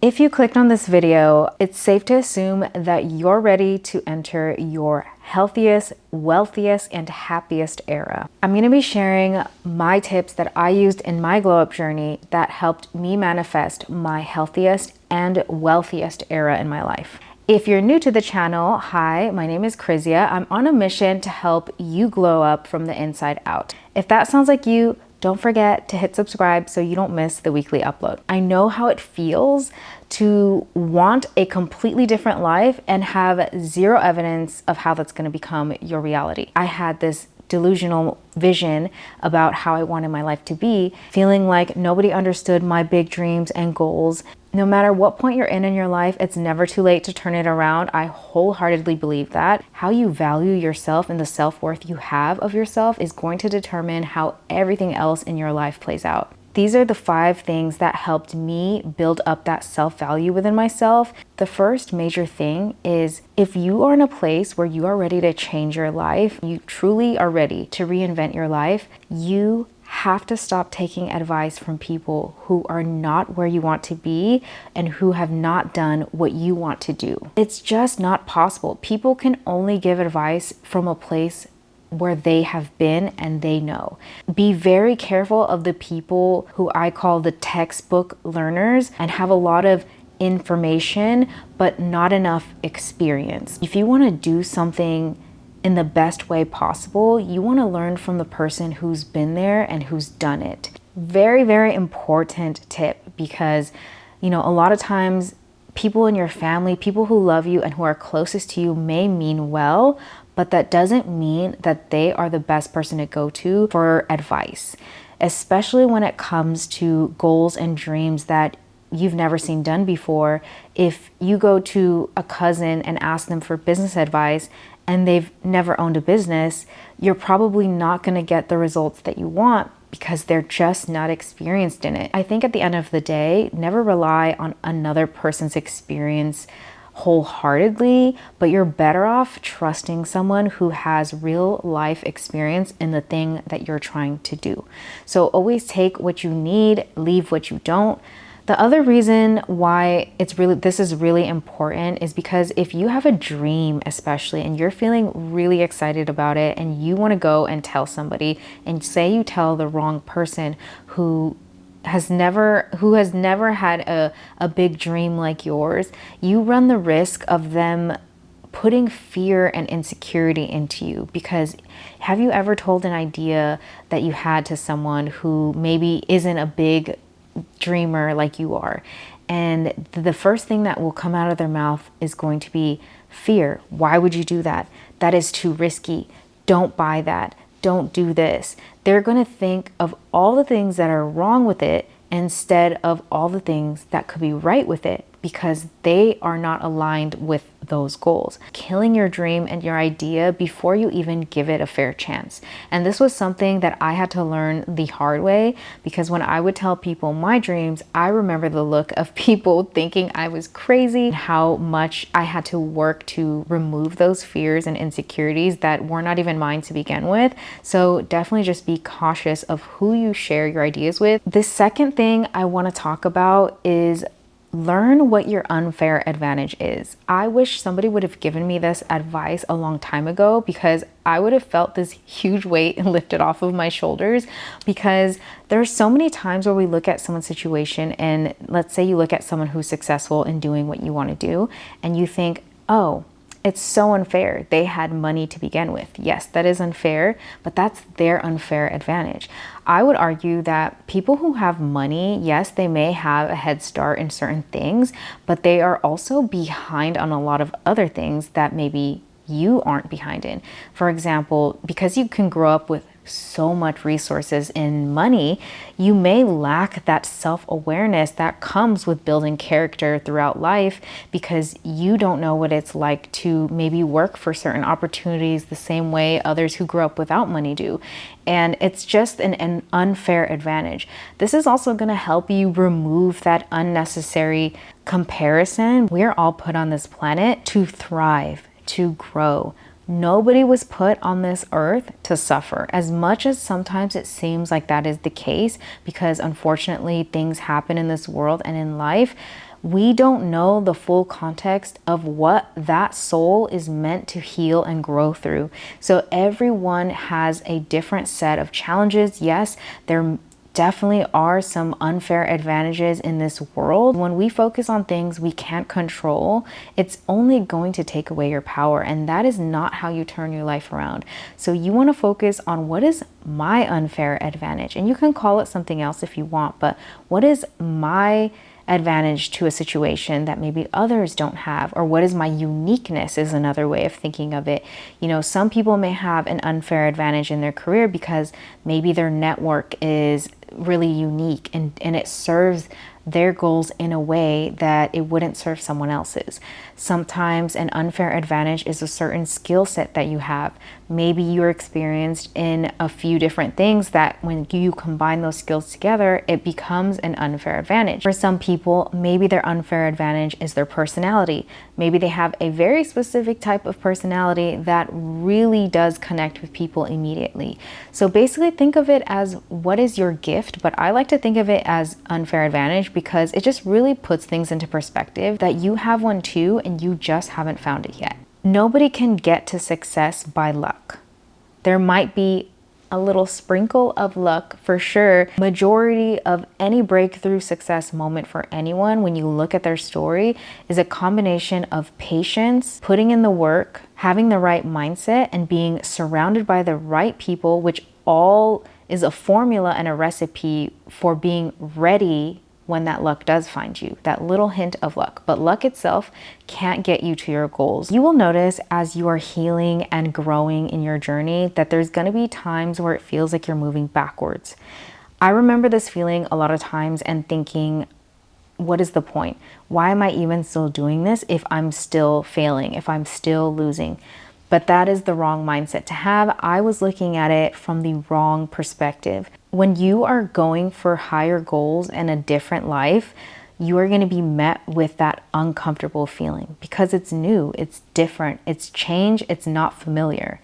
If you clicked on this video, it's safe to assume that you're ready to enter your healthiest, wealthiest, and happiest era. I'm going to be sharing my tips that I used in my glow up journey that helped me manifest my healthiest and wealthiest era in my life. If you're new to the channel, hi, my name is Krizia. I'm on a mission to help you glow up from the inside out. If that sounds like you, don't forget to hit subscribe so you don't miss the weekly upload. I know how it feels to want a completely different life and have zero evidence of how that's going to become your reality. I had this delusional vision about how I wanted my life to be, feeling like nobody understood my big dreams and goals. No matter what point you're in your life, it's never too late to turn it around. I wholeheartedly believe that. How you value yourself and the self-worth you have of yourself is going to determine how everything else in your life plays out. These are the 5 things that helped me build up that self-value within myself. The first major thing is if you are in a place where you are ready to change your life, you truly are ready to reinvent your life, you have to stop taking advice from people who are not where you want to be and who have not done what you want to do. It's just not possible. People can only give advice from a place where they have been and they know. Be very careful of the people who I call the textbook learners and have a lot of information but not enough experience. If you want to do something in the best way possible, you want to learn from the person who's been there and who's done it. Very, very important tip, because a lot of times people in your family, people who love you and who are closest to you may mean well, but that doesn't mean that they are the best person to go to for advice, especially when it comes to goals and dreams that you've never seen done before. If you go to a cousin and ask them for business advice and they've never owned a business, you're probably not going to get the results that you want because they're just not experienced in it. I think at the end of the day, never rely on another person's experience wholeheartedly, but you're better off trusting someone who has real life experience in the thing that you're trying to do. So always take what you need, leave what you don't. The other reason why this is really important is because if you have a dream, especially, and you're feeling really excited about it and you want to go and tell somebody, and say you tell the wrong person who has never had a big dream like yours, you run the risk of them putting fear and insecurity into you. Because have you ever told an idea that you had to someone who maybe isn't a big dreamer like you are, and the first thing that will come out of their mouth is going to be fear? Why would you do that? That is too risky. Don't buy that. Don't do this. They're going to think of all the things that are wrong with it instead of all the things that could be right with it, because they are not aligned with those goals. Killing your dream and your idea before you even give it a fair chance. And this was something that I had to learn the hard way, because when I would tell people my dreams, I remember the look of people thinking I was crazy, how much I had to work to remove those fears and insecurities that were not even mine to begin with. So definitely just be cautious of who you share your ideas with. The second thing I want to talk about is learn what your unfair advantage is. I wish somebody would have given me this advice a long time ago, because I would have felt this huge weight lifted off of my shoulders. Because there's so many times where we look at someone's situation, and let's say you look at someone who's successful in doing what you want to do, and you think, oh, it's so unfair. They had money to begin with. Yes, that is unfair, but that's their unfair advantage. I would argue that people who have money, yes, they may have a head start in certain things, but they are also behind on a lot of other things that maybe you aren't behind in. For example, because you can grow up with so much resources in money, you may lack that self-awareness that comes with building character throughout life, because you don't know what it's like to maybe work for certain opportunities the same way others who grew up without money do. And it's just an unfair advantage. This is also going to help you remove that unnecessary comparison. We're all put on this planet to thrive, to grow. Nobody was put on this earth to suffer, as much as sometimes it seems like that is the case, because unfortunately things happen in this world and in life. We don't know the full context of what that soul is meant to heal and grow through. So everyone has a different set of challenges. Yes, there definitely are some unfair advantages in this world. When we focus on things we can't control, it's only going to take away your power, and that is not how you turn your life around. So you want to focus on, what is my unfair advantage? And you can call it something else if you want, but what is my advantage to a situation that maybe others don't have? Or what is my uniqueness is another way of thinking of it. You know, some people may have an unfair advantage in their career because maybe their network is really unique and it serves their goals in a way that it wouldn't serve someone else's. Sometimes an unfair advantage is a certain skill set that you have. Maybe you're experienced in a few different things that when you combine those skills together, it becomes an unfair advantage. For some people, maybe their unfair advantage is their personality. Maybe they have a very specific type of personality that really does connect with people immediately. So basically think of it as, what is your gift? But I like to think of it as unfair advantage because it just really puts things into perspective that you have one too and you just haven't found it yet. Nobody can get to success by luck. There might be a little sprinkle of luck for sure. Majority of any breakthrough success moment for anyone, when you look at their story, is a combination of patience, putting in the work, having the right mindset, and being surrounded by the right people, which all is a formula and a recipe for being ready when that luck does find you, that little hint of luck. But luck itself can't get you to your goals. You will notice as you are healing and growing in your journey that there's gonna be times where it feels like you're moving backwards. I remember this feeling a lot of times and thinking, what is the point? Why am I even still doing this if I'm still failing, if I'm still losing? But that is the wrong mindset to have. I was looking at it from the wrong perspective. When you are going for higher goals and a different life, you are going to be met with that uncomfortable feeling because it's new, it's different, it's change, it's not familiar.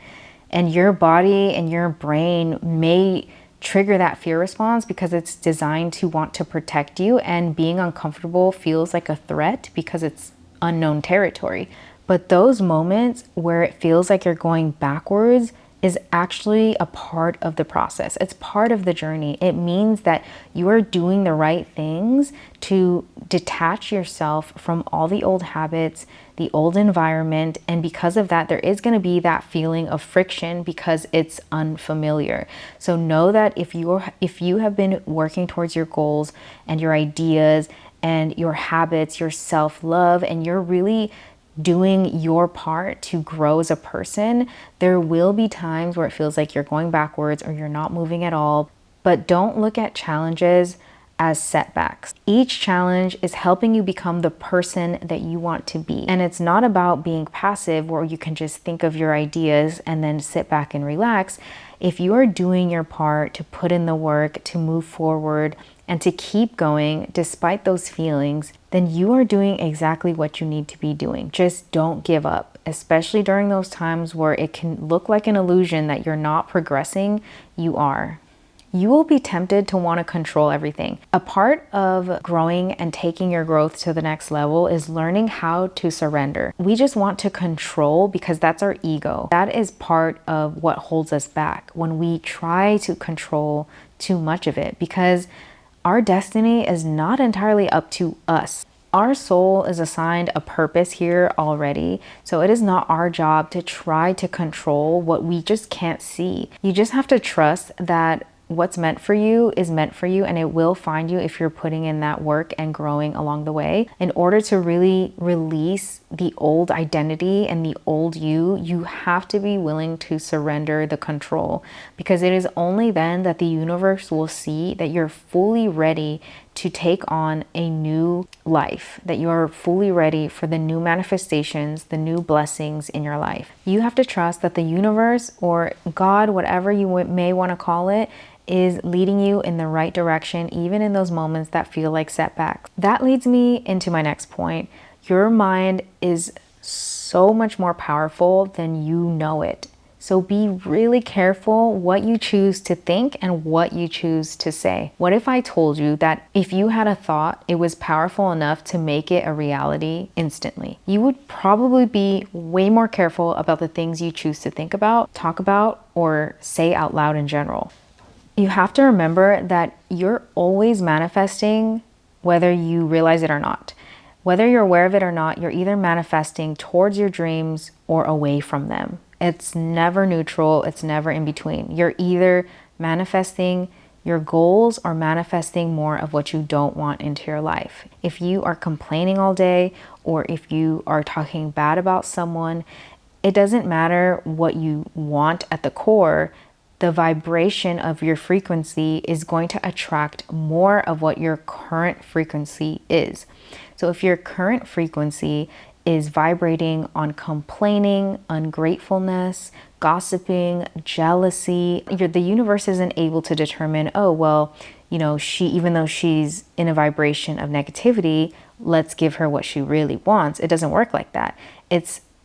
And your body and your brain may trigger that fear response because it's designed to want to protect you, and being uncomfortable feels like a threat because it's unknown territory. But those moments where it feels like you're going backwards is actually a part of the process. It's part of the journey. It means that you are doing the right things to detach yourself from all the old habits, the old environment, and because of that, there is going to be that feeling of friction because it's unfamiliar. So know that if you have been working towards your goals and your ideas and your habits, your self-love, and you're really doing your part to grow as a person, there will be times where it feels like you're going backwards or you're not moving at all. But don't look at challenges as setbacks. Each challenge is helping you become the person that you want to be. And it's not about being passive where you can just think of your ideas and then sit back and relax. If you are doing your part to put in the work, to move forward, and to keep going despite those feelings, then you are doing exactly what you need to be doing. Just don't give up, especially during those times where it can look like an illusion that you're not progressing. You are. You will be tempted to want to control everything. A part of growing and taking your growth to the next level is learning how to surrender. We just want to control because that's our ego. That is part of what holds us back when we try to control too much of it, because our destiny is not entirely up to us. Our soul is assigned a purpose here already, so it is not our job to try to control what we just can't see. You just have to trust that what's meant for you is meant for you, and it will find you if you're putting in that work and growing along the way. In order to really release the old identity and the old you, you have to be willing to surrender the control, because it is only then that the universe will see that you're fully ready to take on a new life, that you are fully ready for the new manifestations, the new blessings in your life. You have to trust that the universe, or God, whatever you may want to call it, is leading you in the right direction, even in those moments that feel like setbacks. That leads me into my next point. Your mind is so much more powerful than you know it. So be really careful what you choose to think and what you choose to say. What if I told you that if you had a thought, it was powerful enough to make it a reality instantly? You would probably be way more careful about the things you choose to think about, talk about, or say out loud in general. You have to remember that you're always manifesting whether you realize it or not. Whether you're aware of it or not, you're either manifesting towards your dreams or away from them. It's never neutral, it's never in between. You're either manifesting your goals or manifesting more of what you don't want into your life. If you are complaining all day or if you are talking bad about someone, it doesn't matter what you want at the core. The vibration of your frequency is going to attract more of what your current frequency is. So if your current frequency is vibrating on complaining, ungratefulness, gossiping, jealousy, the universe isn't able to determine, oh, well, even though she's in a vibration of negativity, let's give her what she really wants. It doesn't work like that.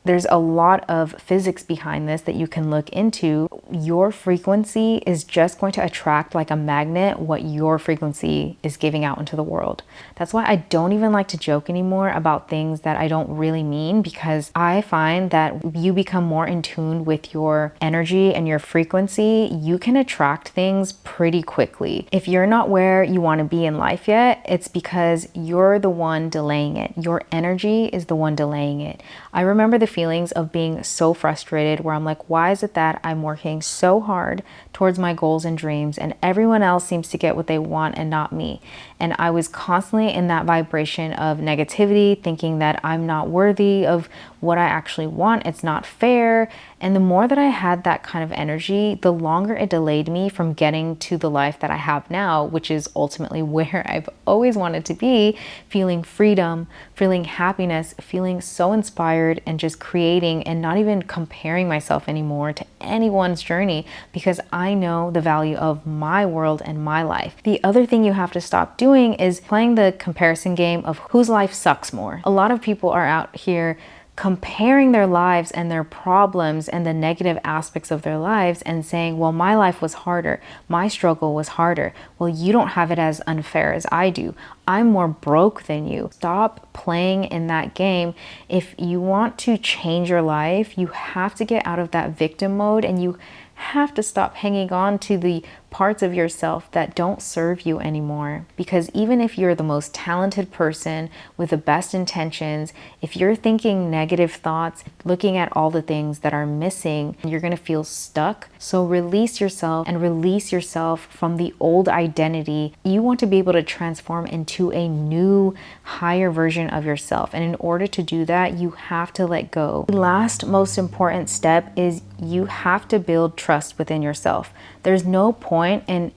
There's a lot of physics behind this that you can look into. Your frequency is just going to attract like a magnet what your frequency is giving out into the world. That's why I don't even like to joke anymore about things that I don't really mean, because I find that you become more in tune with your energy and your frequency, you can attract things pretty quickly. If you're not where you want to be in life yet, it's because you're the one delaying it. Your energy is the one delaying it. I remember the feelings of being so frustrated where I'm like, why is it that I'm working so hard towards my goals and dreams and everyone else seems to get what they want and not me? And I was constantly in that vibration of negativity, thinking that I'm not worthy of what I actually want. It's not fair. And the more that I had that kind of energy, the longer it delayed me from getting to the life that I have now, which is ultimately where I've always wanted to be, feeling freedom, feeling happiness, feeling so inspired and just creating and not even comparing myself anymore to anyone's journey, because I know the value of my world and my life. The other thing you have to stop doing is playing the comparison game of whose life sucks more. A lot of people are out here comparing their lives and their problems and the negative aspects of their lives and saying, well, my life was harder. My struggle was harder. Well, you don't have it as unfair as I do. I'm more broke than you. Stop playing in that game. If you want to change your life, you have to get out of that victim mode, and you have to stop hanging on to the parts of yourself that don't serve you anymore. Because even if you're the most talented person with the best intentions, if you're thinking negative thoughts, looking at all the things that are missing, you're going to feel stuck. So release yourself and release yourself from the old identity. You want to be able to transform into a new, higher version of yourself. And in order to do that, you have to let go. The last most important step is you have to build trust within yourself. There's no point in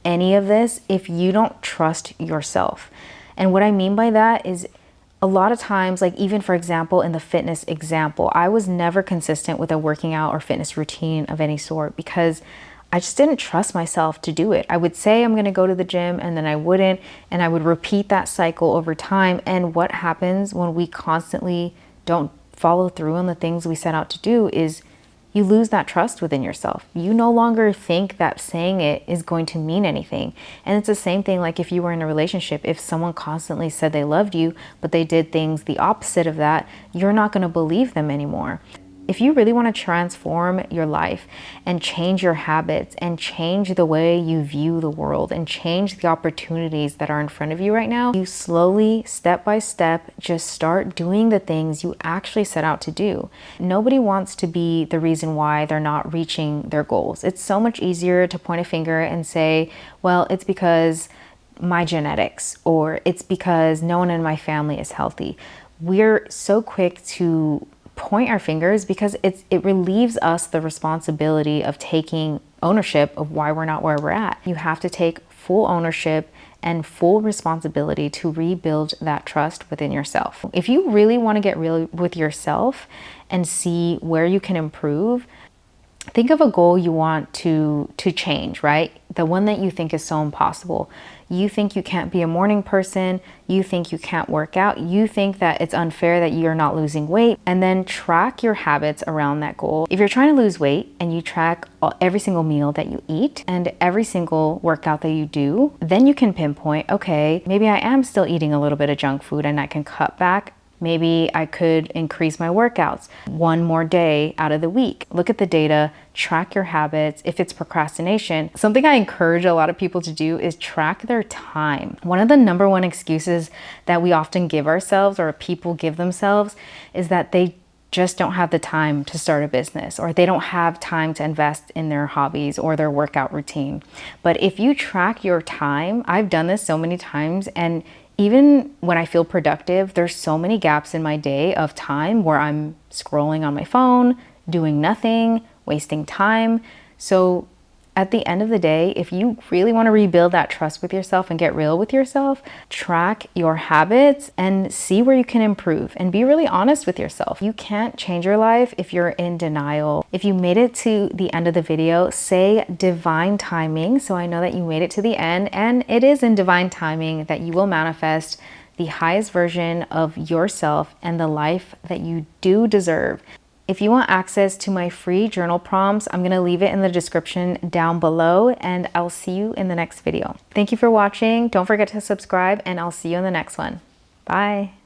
any of this if you don't trust yourself. And what I mean by that is, a lot of times, like even for example, in the fitness example, I was never consistent with a working out or fitness routine of any sort because I just didn't trust myself to do it. I would say I'm going to go to the gym and then I wouldn't, and I would repeat that cycle over time. And what happens when we constantly don't follow through on the things we set out to do is you lose that trust within yourself. You no longer think that saying it is going to mean anything. And it's the same thing like if you were in a relationship, if someone constantly said they loved you, but they did things the opposite of that, you're not going to believe them anymore. If you really want to transform your life and change your habits and change the way you view the world and change the opportunities that are in front of you right now, you slowly, step by step, just start doing the things you actually set out to do. Nobody wants to be the reason why they're not reaching their goals. It's so much easier to point a finger and say, well, it's because my genetics, or it's because no one in my family is healthy. We're so quick to point our fingers because it relieves us the responsibility of taking ownership of why we're not where we're at. You have to take full ownership and full responsibility to rebuild that trust within yourself. If you really want to get real with yourself and see where you can improve, think of a goal you want to change, right? The one that you think is so impossible. You think you can't be a morning person. You think you can't work out. You think that it's unfair that you're not losing weight. And then track your habits around that goal. If you're trying to lose weight and you track every single meal that you eat and every single workout that you do, then you can pinpoint, okay, maybe I am still eating a little bit of junk food and I can cut back. Maybe I could increase my workouts one more day out of the week. Look at the data, track your habits. If it's procrastination, something I encourage a lot of people to do is track their time. One of the number one excuses that we often give ourselves, or people give themselves, is that they just don't have the time to start a business, or they don't have time to invest in their hobbies or their workout routine. But if you track your time, I've done this so many times, and even when I feel productive, there's so many gaps in my day of time where I'm scrolling on my phone, doing nothing, wasting time. So at the end of the day, if you really want to rebuild that trust with yourself and get real with yourself, track your habits and see where you can improve and be really honest with yourself. You can't change your life if you're in denial. If you made it to the end of the video, say divine timing. So I know that you made it to the end, and it is in divine timing that you will manifest the highest version of yourself and the life that you do deserve. If you want access to my free journal prompts, I'm going to leave it in the description down below, and I'll see you in the next video. Thank you for watching. Don't forget to subscribe, and I'll see you in the next one. Bye.